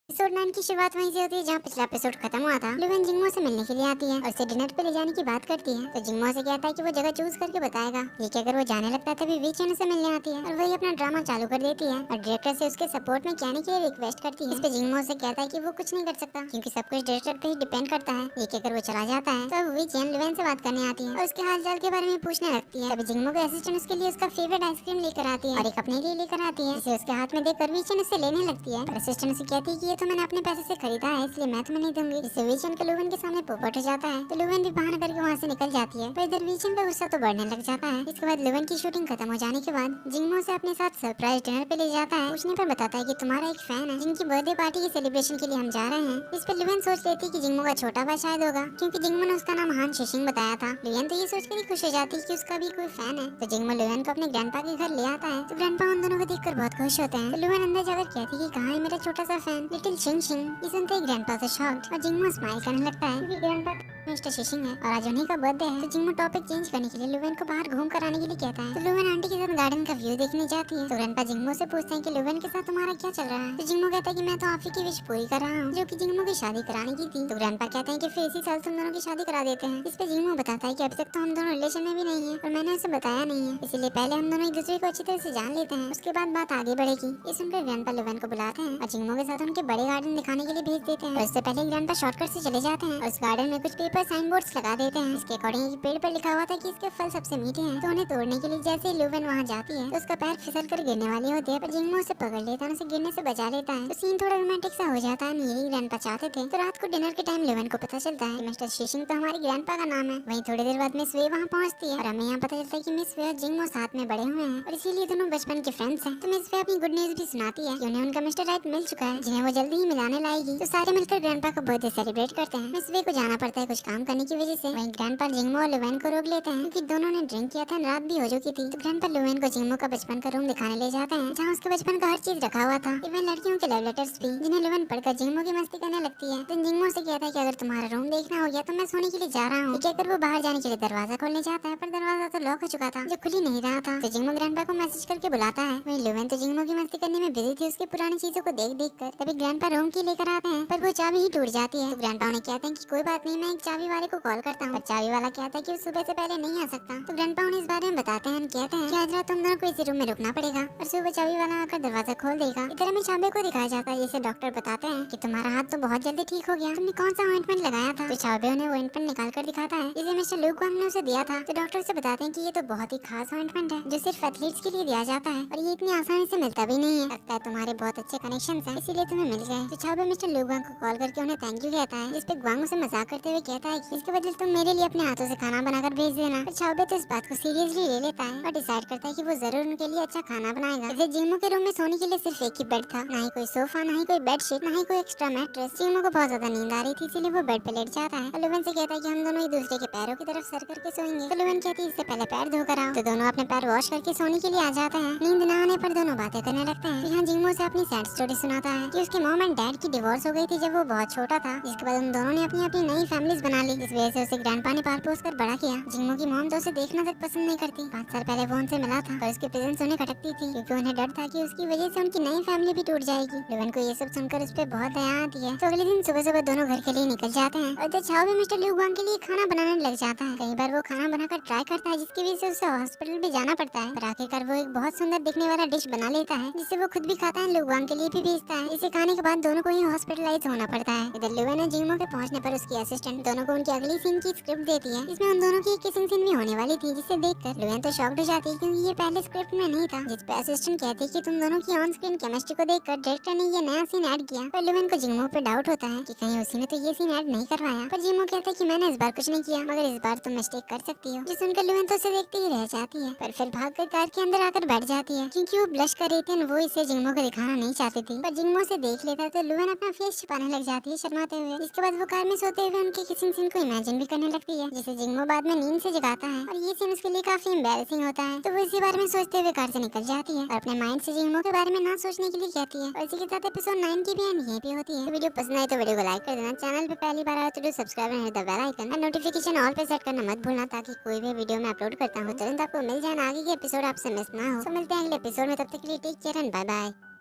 Episode 9 की शुरुआत वहीं से होती है जहाँ पिछला एपिसोड खत्म हुआ था। लुवेन जिंगमो से मिलने के लिए आती है और उसे डिनर पे ले जाने की बात करती है। तो जिंगमो से कहता है कि वो जगह चूज करके बताएगा। लेकिन अगर वो जाने लगता है तभी वीचेन उसे मिलने आती है और वही अपना ड्रामा चालू कर देती है और डायरेक्टर से उसके सपोर्ट में कहने के लिए रिक्वेस्ट करती है। इस पे जिंगमो से कहता है कि वो कुछ नहीं कर सकता क्योंकि सब कुछ डायरेक्टर पे ही डिपेंड करता है। लेकिन अगर वो चला जाता है तो वीचेन लुवेन से बात करने आती है और उसके हाल चाल के बारे में पूछने लगती है। तभी जिंगमो के असिस्टेंट उसके लिए उसका फेवरेट आइसक्रीम लेकर आती है और एक अपने लिए लेकर आती है जिसे उसके हाथ में देकर वीचेन उससे लेने लगती है। असिस्टेंट उसे कहती है कि ये तो मैंने अपने पैसे से खरीदा है इसलिए मैं तुम्हें नहीं दूंगी। इससे वीचेन का लुवेन के सामने पोपट हो जाता है तो लुवेन भी बहाना करके वहाँ से निकल जाती है। पर इधर वीचेन का गुस्सा तो बढ़ने लग जाता है। इसके बाद लुवेन की शूटिंग खत्म हो जाने के बाद जिंगमो से अपने साथ सरप्राइज डिनर पे ले जाता है। पूछने पर बताता है कि तुम्हारा एक फैन है जिनकी बर्थडे पार्टी के सेलिब्रेशन के लिए हम जा रहे हैं। इस पर लुवेन सोच लेती है कि जिंगमो का छोटा भाई शायद होगा क्योंकि जिंगमो ने उसका नाम हान शिशिंग बताया था। लुवेन तो ये सोचकर ही खुश हो जाती है कि उसका भी कोई फैन है। तो जिंगमो लुवेन को अपने ग्रैंडपा के घर ले आता है तो ग्रैंडपा उन दोनों को देखकर बहुत खुश होते हैं। तो लुवेन अंदर जाकर कहती है कि कहाँ है मेरा छोटा सा फैन लिटिल शिंग शिंग। ये सुनते ही ग्रैंडपा से शॉक्ड और जिंगमो स्माइल करने लगता है क्योंकि ग्रैंडपा मिस्टर शिशिंग है और आज उन्हीं का बर्थडे है। तो जिंगमो टॉपिक चेंज करने के लिए लुवेन को बाहर घूम कर आने के लिए कहता है। तो लुवेन आंटी के साथ गार्डन का व्यू देखने जाती है। तो ग्रैंडपा जिंगमो से पूछते हैं कि लुवेन के साथ तुम्हारा क्या चल रहा है। तो जिंगमो कहता है कि मैं तो आप ही की विश पूरी कर रहा हूँ जो कि जिंगमो की शादी कराने की थी। तो ग्रैंडपा कहते हैं कि फिर इसी साल तुम दोनों की शादी करा देते हैं। इस पे जिंगमो बताता है कि अभी तक तो हम दोनों रिलेशन में भी नहीं है और मैंने उसे बताया नहीं है इसलिए पहले हम दोनों एक दूसरे को अच्छी तरह से जान लेते हैं उसके बाद बात आगे बढ़ेगी। ये सुनकर ग्रैंडपा लुवेन को बुलाते हैं और जिंगमो के साथ उनके बड़े गार्डन दिखाने के लिए भेज देते हैं। उससे पहले ग्रैंडपा शॉर्टकट से चले जाते हैं और उस गार्डन में कुछ पेपर साइन बोर्ड्स लगा देते हैं। इसके अकॉर्डिंग पेड़ पर लिखा हुआ था कि इसके फल सबसे मीठे हैं। तो उन्हें तोड़ने के लिए जैसे ही लुवेन वहाँ जाती है तो उसका पैर फिसल कर गिरने वाली होती है पर जिंगमो उसे पकड़ लेता है उसे गिरने से बचा लेता है। तो सीन थोड़ा रोमांटिक सा हो जाता है। यही ग्रैंडपा चाहते थे। तो रात को डिनर के टाइम लुवेन को पता चलता है कि मिस्टर शिशिंग तो हमारे ग्रैंडपा का नाम है। वहीं थोड़ी देर बाद मिस वे वहाँ पहुँचती है और हमें यहाँ पता चलता है कि मिस वे और जिंगमो साथ में बड़े हुए हैं और इसीलिए दोनों बचपन के फ्रेंड्स हैं। तो मिस वे अपनी गुड न्यूज भी सुनाती है कि उन्हें उनका मिस्टर राइट मिल चुका है जिन्हें वो जल्दी ही मिलाने लाएगी। तो सारे मिलकर ग्रैंडपा का बर्थडे सेलिब्रेट करते हैं। मिस वे को जाना पड़ता है कुछ काम करने की वजह से। वहीं ग्रैंडपा जिंगमो और लुवेन को रोक लेते हैं क्योंकि दोनों ने ड्रिंक किया था रात भी हो चुकी थी। तो ग्रैंडपा लुवेन को जिंगमो का बचपन का रूम दिखाने ले जाते हैं जहाँ उसके बचपन का हर चीज रखा हुआ था इवन लड़कियों के लव लेटर्स भी जिन्हें लुवेन पढ़कर जिंगमो की मस्ती करने लगती है। तो जिंगमो से कहता है कि अगर तुम्हारा रूम देखना हो गया तो मैं सोने के लिए जा रहा हूँ। अगर वो बाहर जाने के लिए दरवाजा खोलने जाता है पर दरवाजा तो लॉक हो चुका था जो खुल ही नहीं रहा था। तो जिंगमो ग्रैंडपा को मैसेज करके बुलाता है। वहीं लुवेन तो जिंगमो की मस्ती करने में बिजी थी उसकी पुरानी चीजों को देख देख कर। तभी ग्रैंडपा रूम की लेकर आते हैं पर वो चाबी ही टूट जाती है। तो ग्रैंडपा उन्हें कहते हैं कि कोई बात नहीं मैं एक चाबी वाले को कॉल करता हूँ। पर चाबी वाला कहता है कि वो सुबह से पहले नहीं आ सकता। तो ग्रैंडपा उन्हें इस बारे में बताते हैं कहते हैं कि आज रात तुम दोनों को इसी रूम में रुकना पड़ेगा और सुबह चाबी वाला आकर दरवाजा खोल देगा। इधर हमें चाबी को दिखाया जाता है जिसे डॉक्टर बताते हैं कि तुम्हारा हाथ तो बहुत जल्दी ठीक हो गया तुमने कौन सा ऑइंटमेंट लगाया था। तो चाबी उन्हें वो ऑइंटमेंट निकाल कर दिखाता है जिसे मिस्टर लुक वांग ने उसे दिया था। तो डॉक्टर से बताते हैं कि ये तो बहुत ही खास ऑइंटमेंट है जो सिर्फ एथलीट्स के लिए दिया जाता है और ये इतनी आसानी से मिलता भी नहीं है। लगता है तुम्हारे बहुत अच्छे कनेक्शन है इसीलिए तुम्हें मिल गए। तो चाबी मिस्टर लुक वांग को कॉल करके उन्हें थैंक यू कहता है जिसपे ग्वांग उसे मजाक करते हुए कहता है कि इसके बदले तुम मेरे लिए अपने हाथों से खाना बनाकर भेज देना। पर चाबी तो इस बात को सीरियसली ले लेता है और डिसाइड करता है कि वो जरूर उनके लिए अच्छा खाना बनाएगा। वैसे जिंगमो के रूम में सोने के लिए सिर्फ एक ही बेड था ना ही कोई सोफा ना ही कोई बेडशीट ना ही कोई एक्स्ट्रा मैट्रेस। जिंगमो को बहुत ज्यादा नींद आ रही थी इसीलिए वो बेड पे लेट जाता है। लुवेन से कहता है कि हम दोनों एक दूसरे के पैरों की तरफ सर करके सोएंगे। तो लुवेन कहती है इससे पहले पैर धोकर आओ। तो दोनों अपने पैर वॉश करके सोने के लिए आ जाते हैं। नींद न आने पर दोनों बातें करने लगते हैं। यहाँ जिंगमो से अपनी सैड स्टोरी सुनाता है कि उसके मॉम एंड डैड की डिवोर्स हो गई थी जब वो बहुत छोटा था जिसके बाद उन दोनों ने अपनी अपनी नई फैमिलीज बना ली जिस वजह से उसे ग्रैंडपा ने पाल पोस कर बड़ा किया। जिंगमो की मॉम तो उसे देखना तक पसंद नहीं करती। 5 साल पहले वो उनसे मिला था पर उसकी प्रेजेंस उन्हें खटकती थी क्योंकि उन्हें डर था कि उसकी वजह से उनकी नई फैमिली भी टूट जाएगी। लुवेन को ये सब सुनकर उस पर बहुत दया आती है। तो अगले दिन सुबह सुबह दोनों घर के लिए निकल जाते हैं और चाओ भी मिस्टर लू वांग के लिए खाना बनाने लग जाता है। कई बार वो खाना बनाकर ट्राई करता है जिसकी वजह से उसे हॉस्पिटल भी जाना पड़ता है पर आखिरकार वो एक बहुत सुंदर दिखने वाला डिश बना लेता है जिसे वो खुद भी खाता है लू वांग के लिए भी भेजता है। इसे खाने के बाद दोनों को ही हॉस्पिटलाइज होना पड़ता है। इधर लुवेन और जिंगमो के पहुंचने पर उसकी असिस्टेंट दोनों को उनकी अगली सीन की स्क्रिप्ट देती है। इसमें उन दोनों की किसिंग सीन भी होने वाली थी जिसे देखकर लुवेन तो शॉक्ड हो जाती है क्योंकि ये पहले स्क्रिप्ट में नहीं था। जिस पे असिस्टेंट कहती है कि तुम दोनों की ऑन स्क्रीन केमिस्ट्री को देखकर डायरेक्टर ने ये नया सीन ऐड किया। पर लुवेन को जिंगमो पे डाउट होता है कि कहीं उसी ने तो ये सीन ऐड नहीं करवाया। पर जिंगमो कहता है कि मैंने इस बार कुछ नहीं किया मगर इस बार तुम मिस्टेक कर सकती हो। जो सुनकर लुवेन तो उसे देखते ही रह जाती है पर फिर भागकर कार के अंदर आकर बैठ जाती है क्योंकि वो ब्लश कर रही थी और वो इसे जिंगमो को दिखाना नहीं चाहती थी। पर जिंगमो से देख लेता है तो लुवेन अपना फेस छिपाने लग जाती है शर्माते हुए। इसके बाद वो कार में सोते हुए उनके किसिंग सीन को इमेजिन भी करने लगती है जिसे जिंगमो बाद में नींद से जगाता है और ये सीन उसके लिए काफी एम्बैरेसिंग होता है। तो वो इसी बारे में सोचते हुए कार से निकल जाती है और अपने माइंड से जिंगमो के बारे में ना सोचने के लिए कहती है। और इसी के साथ एपिसोड 9 की भी एंड यहीं पे होती है। तो वीडियो पसंद आए तो वीडियो को लाइक कर देना। चैनल पे पहली बार आए तो subscribe and hit the bell icon और नोटिफिकेशन ऑल पे सेट करना मत भूलना ताकि कोई भी वीडियो मैं अपलोड करता हूँ तुरंत आपको मिल जाए। आगे के एपिसोड आपसे मिस ना हो। तो मिलते हैं अगले एपिसोड में, तब तक के लिए take care and bye bye.